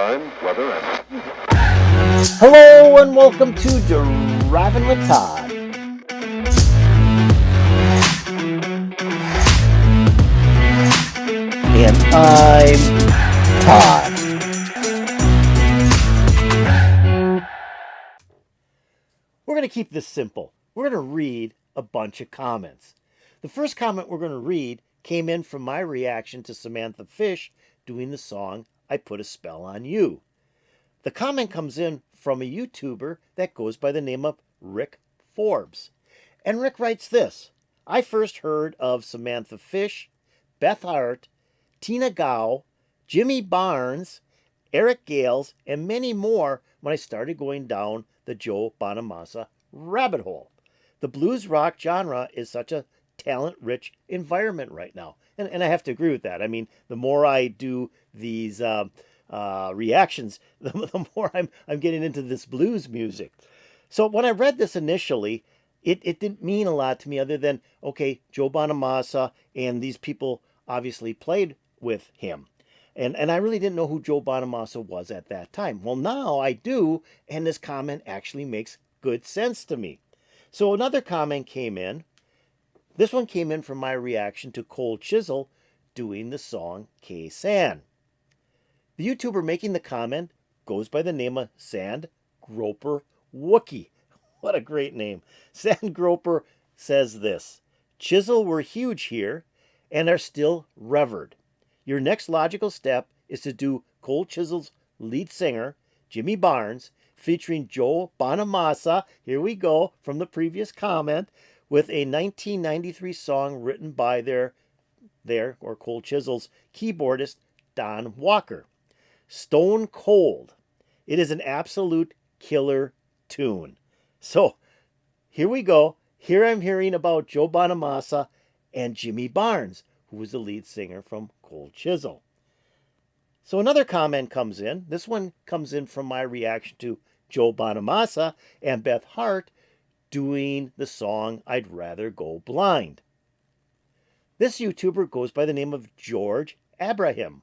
time, weather, and... Hello and welcome to Driving with Todd. And I'm Todd. We're going to keep this simple. We're going to read a bunch of comments. The first comment we're going to read came in from my reaction to Samantha Fish doing the song I Put a Spell on You. The comment comes in from a YouTuber that goes by the name of Rick Forbes. And Rick writes this: I first heard of Samantha Fish, Beth Hart, Tina Gow, Jimmy Barnes, Eric Gales, and many more when I started going down the Joe Bonamassa rabbit hole. The blues rock genre is such a talent-rich environment right now. And I have to agree with that. I mean, the more I do these reactions, the more I'm getting into this blues music. So when I read this initially, it didn't mean a lot to me other than, okay, Joe Bonamassa and these people obviously played with him. And I really didn't know who Joe Bonamassa was at that time. Well, now I do, and this comment actually makes good sense to me. So another comment came in. This one came in from my reaction to Cold Chisel doing the song K-San. The YouTuber making the comment goes by the name of Sand Groper Wookie. What a great name. Sand Groper says this: Chisel were huge here and are still revered. Your next logical step is to do Cold Chisel's lead singer, Jimmy Barnes, featuring Joe Bonamassa, here we go, from the previous comment, with a 1993 song written by their Cold Chisel's keyboardist, Don Walker. Stone Cold. It is an absolute killer tune. So, here we go. Here I'm hearing about Joe Bonamassa and Jimmy Barnes, who was the lead singer from Cold Chisel. So another comment comes in. This one comes in from my reaction to Joe Bonamassa and Beth Hart doing the song I'd Rather Go Blind. This YouTuber goes by the name of George Abraham.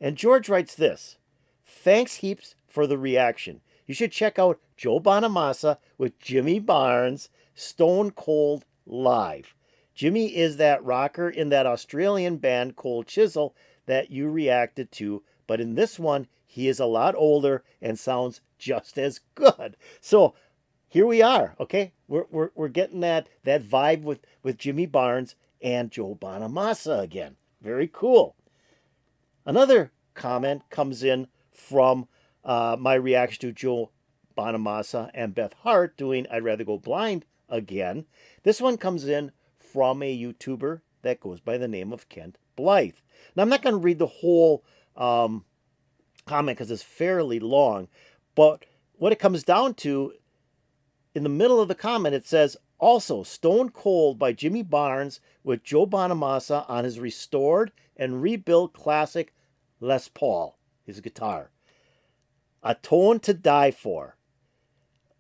And George writes this: thanks heaps for the reaction. You should check out Joe Bonamassa with Jimmy Barnes, Stone Cold Live. Jimmy is that rocker in that Australian band Cold Chisel that you reacted to, but in this one, he is a lot older and sounds just as good. So here we are, okay? We're getting that vibe with Jimmy Barnes and Joe Bonamassa again. Very cool. Another comment comes in from my reaction to Joe Bonamassa and Beth Hart doing I'd Rather Go Blind again. This one comes in from a YouTuber that goes by the name of Kent Blythe. Now, I'm not going to read the whole comment because it's fairly long, but what it comes down to, in the middle of the comment, it says, also Stone Cold by Jimmy Barnes with Joe Bonamassa on his restored and rebuilt classic Les Paul, his guitar. A tone to die for.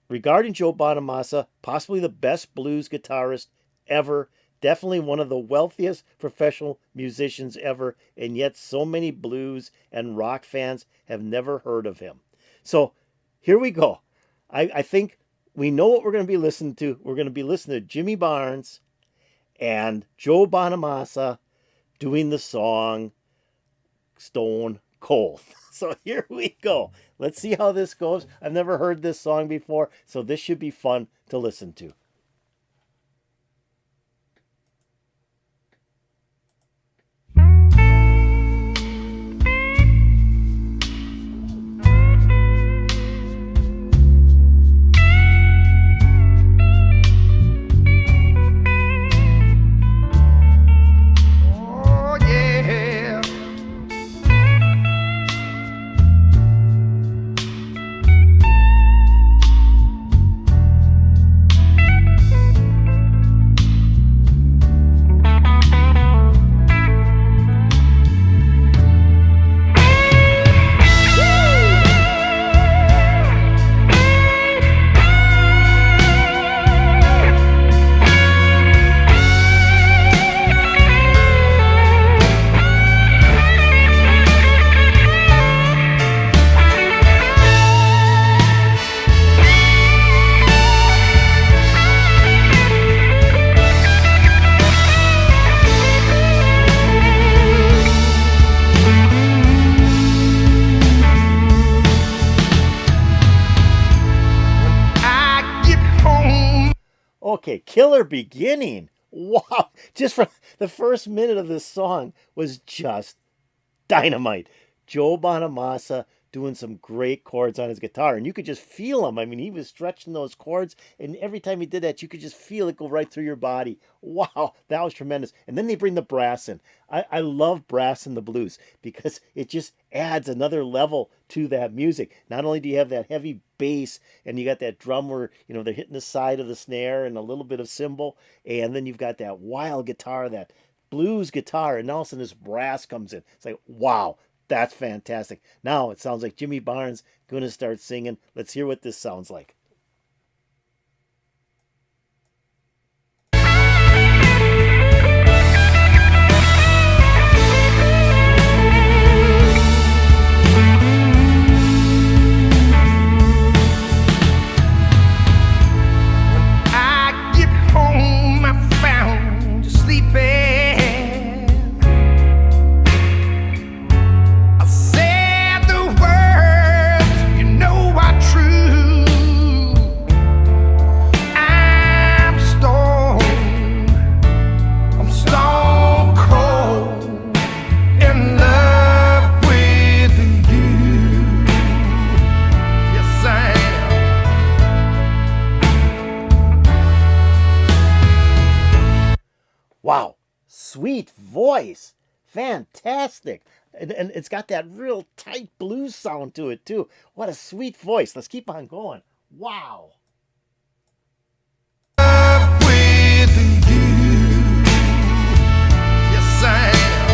Regarding Joe Bonamassa, possibly the best blues guitarist ever, definitely one of the wealthiest professional musicians ever, and yet so many blues and rock fans have never heard of him. So here we go. I think we know what we're going to be listening to. We're going to be listening to Jimmy Barnes and Joe Bonamassa doing the song Stone Cold. So here we go. Let's see how this goes. I've never heard this song before, so this should be fun to listen to. Okay, killer beginning. Wow. Just from the first minute of this song was just dynamite. Joe Bonamassa doing some great chords on his guitar, and you could just feel him. I mean, he was stretching those chords, and every time he did that, you could just feel it go right through your body. Wow, that was tremendous. And then they bring the brass in. I love brass in the blues because it just adds another level to that music. Not only do you have that heavy bass, and you got that drum where they're hitting the side of the snare and a little bit of cymbal, and then you've got that wild guitar, that blues guitar, and all of a sudden this brass comes in. It's like, wow, that's fantastic. Now it sounds like Jimmy Barnes going to start singing. Let's hear what this sounds like. I get home, I found you sleeping. Wow, sweet voice. Fantastic. And it's got that real tight blues sound to it, too. What a sweet voice. Let's keep on going. Wow. With you, yes I am.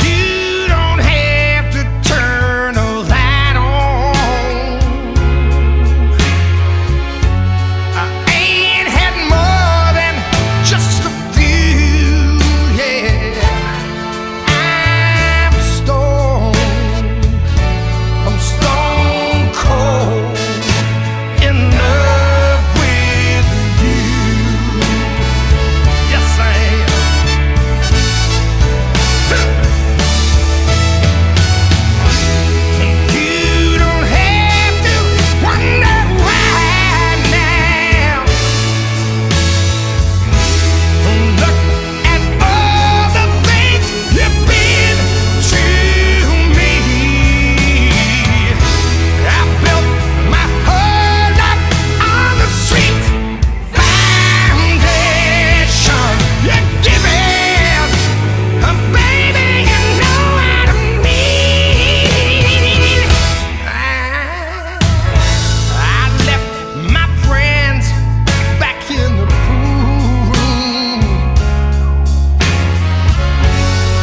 You don't have to turn a light on. I ain't had more than just a few, yeah. I'm stoned, I'm stone cold in love with you. Yes I am. And you don't have to wonder why now. Look at all the things you've been to me. I built my whole life on the sweet foundation you're giving. Baby, you know what I mean. I left my friends back in the pool room.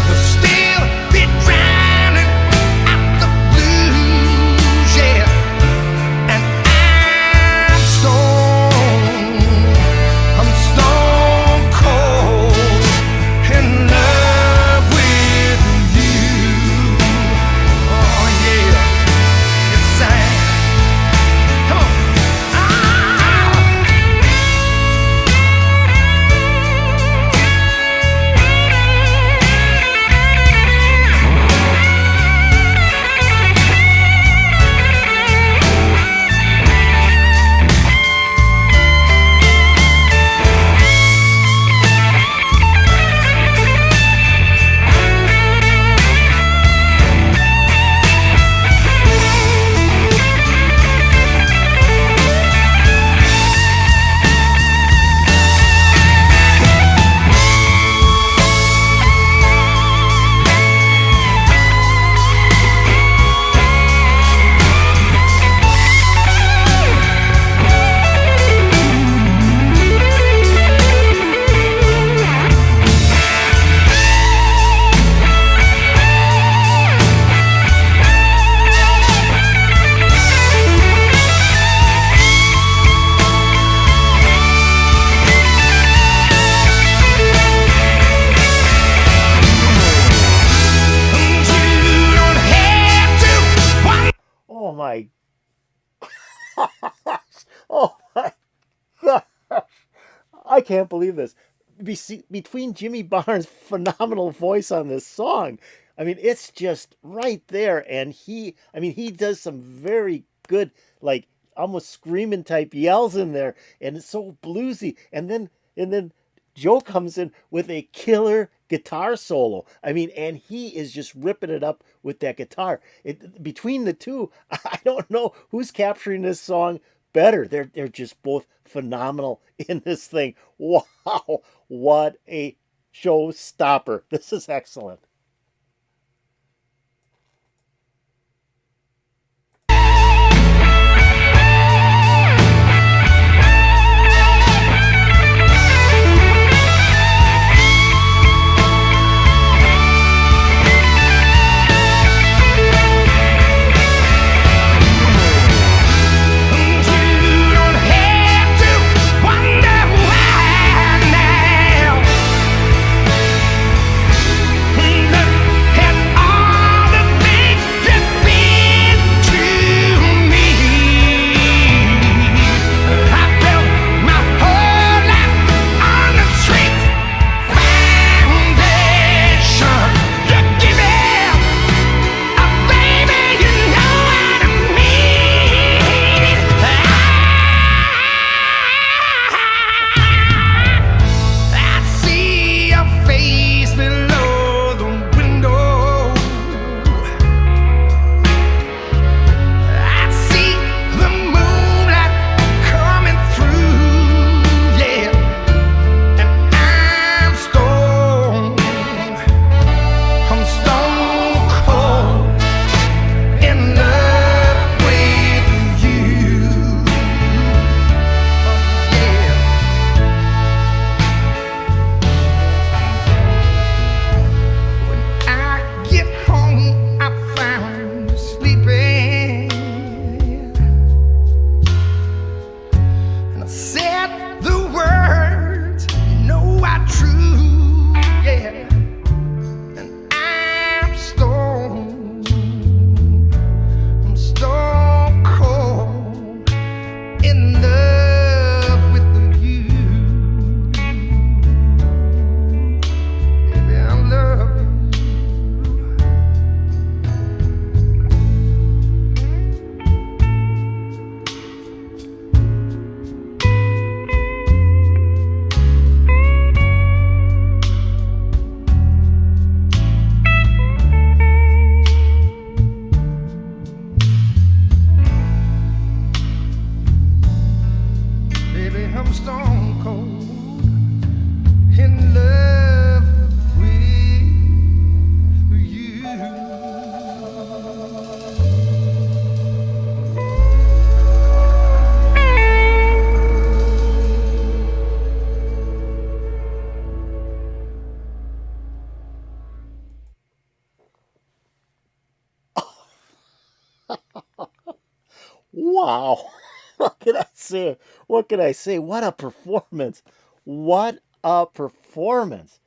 They'll still be drowning out the blues, yeah. And I'm stone cold in love with you. Oh yeah, yes I am. Come on. You don't have to wonder. Oh, my gosh. Oh, my gosh. I can't believe this. Between Jimmy Barnes' phenomenal voice on this song, I mean, it's just right there. And he does some very good, like almost screaming type yells in there, and it's so bluesy. And then Joe comes in with a killer guitar solo. I mean, and he is just ripping it up with that guitar. Between the two, I don't know who's capturing this song better. They're just both phenomenal in this thing. Wow, what a showstopper! This is excellent. You don't have to wonder why now. Look at all the things you've been to me. I built my whole life on the street foundation. You give me a baby, you know what I mean. I see your face below the window. I see the moonlight coming through, yeah. And I'm stone cold in love with you, yeah. When I get home, I found you sleeping, and I said the words you know are true, yeah. And I'm stone cold in love with you, baby. I love you. Baby, I'm stone cold in love with you. Wow. What can I say? What can I say? What a performance. What a performance.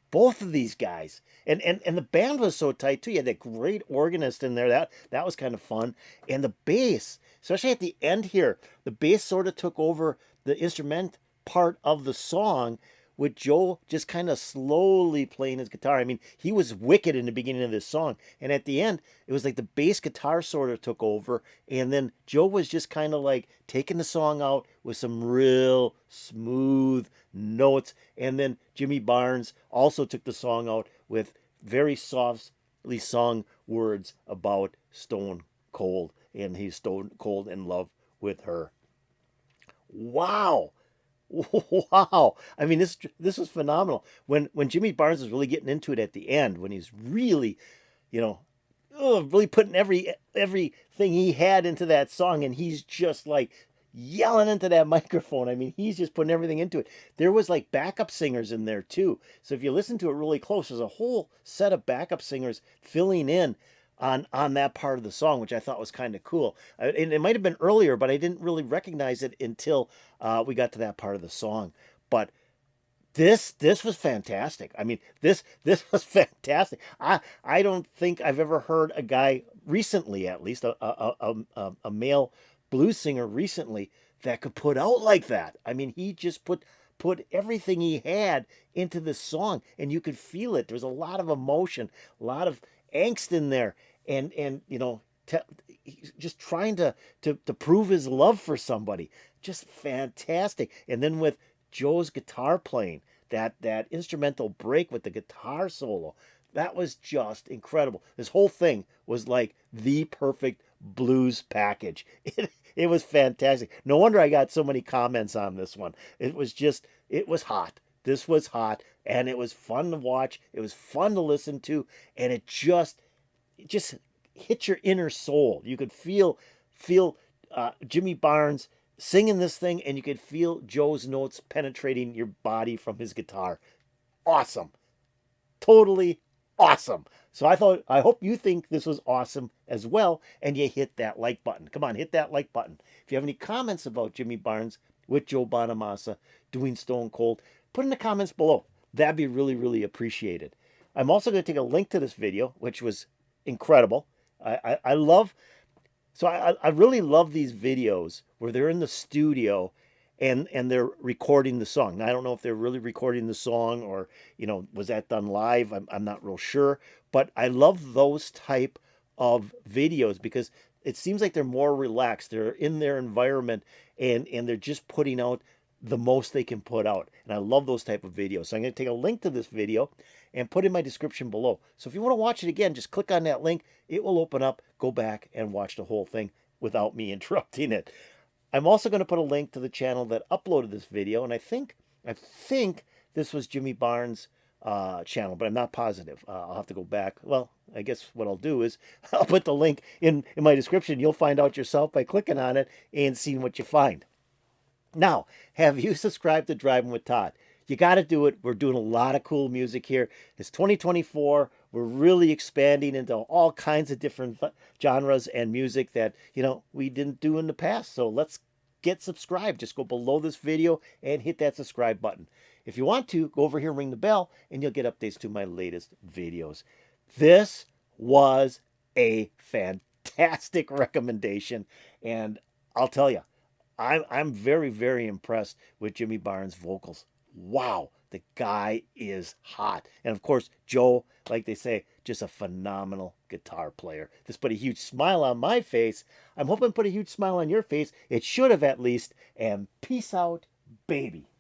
Both of these guys. And the band was so tight too. You had that great organist in there. That was kind of fun. And the bass, especially at the end here, the bass sort of took over the instrument part of the song with Joe just kind of slowly playing his guitar. I mean, he was wicked in the beginning of this song. And at the end, it was like the bass guitar sort of took over. And then Joe was just kind of like taking the song out with some real smooth notes. And then Jimmy Barnes also took the song out with very softly sung words about Stone Cold. And he's stone cold in love with her. Wow. Wow. I mean, this was phenomenal. When Jimmy Barnes was really getting into it at the end, when he's really, you know, really putting everything he had into that song, and he's just like yelling into that microphone. I mean, he's just putting everything into it. There was like backup singers in there too. So if you listen to it really close, there's a whole set of backup singers filling in on that part of the song, which I thought was kind of cool. And it might have been earlier, but I didn't really recognize it until we got to that part of the song. But this was fantastic. I mean, this was fantastic. I don't think I've ever heard a guy recently, at least a male blues singer recently, that could put out like that. I mean, he just put everything he had into this song, and you could feel it. There's a lot of emotion, a lot of angst in there, and you know, he's just trying to prove his love for somebody. Just fantastic. And then with Joe's guitar playing, that instrumental break with the guitar solo, that was just incredible. This whole thing was like the perfect blues package. It was fantastic. No wonder I got so many comments on this one. It was hot. This was hot, and it was fun to watch. It was fun to listen to, and it just hit your inner soul. You could feel Jimmy Barnes singing this thing, and you could feel Joe's notes penetrating your body from his guitar. Awesome. Totally awesome. So I hope you think this was awesome as well, and you hit that like button. Come on, hit that like button. If you have any comments about Jimmy Barnes with Joe Bonamassa doing Stone Cold, put in the comments below. That'd be really, really appreciated. I'm also going to take a link to this video, which was incredible. I love, so I really love these videos where they're in the studio and they're recording the song. Now, I don't know if they're really recording the song or, was that done live? I'm not real sure. But I love those type of videos because it seems like they're more relaxed. They're in their environment and they're just putting out the most they can put out. And I love those type of videos. So I'm going to take a link to this video and put in my description below. So if you want to watch it again, just click on that link. It will open up. Go back and watch the whole thing without me interrupting it. I'm also going to put a link to the channel that uploaded this video. And I think this was Jimmy Barnes' channel, but I'm not positive. I'll have to go back. Well, I guess what I'll do is I'll put the link in my description. You'll find out yourself by clicking on it and seeing what you find. Now, have you subscribed to Driving with Todd? You got to do it. We're doing a lot of cool music here. It's 2024. We're really expanding into all kinds of different genres and music that, we didn't do in the past. So let's get subscribed. Just go below this video and hit that subscribe button. If you want to, go over here, ring the bell, and you'll get updates to my latest videos. This was a fantastic recommendation, and I'll tell you, I'm very, very impressed with Jimmy Barnes' vocals. Wow, the guy is hot. And of course, Joe, like they say, just a phenomenal guitar player. This put a huge smile on my face. I'm hoping it put a huge smile on your face. It should have at least. And peace out, baby.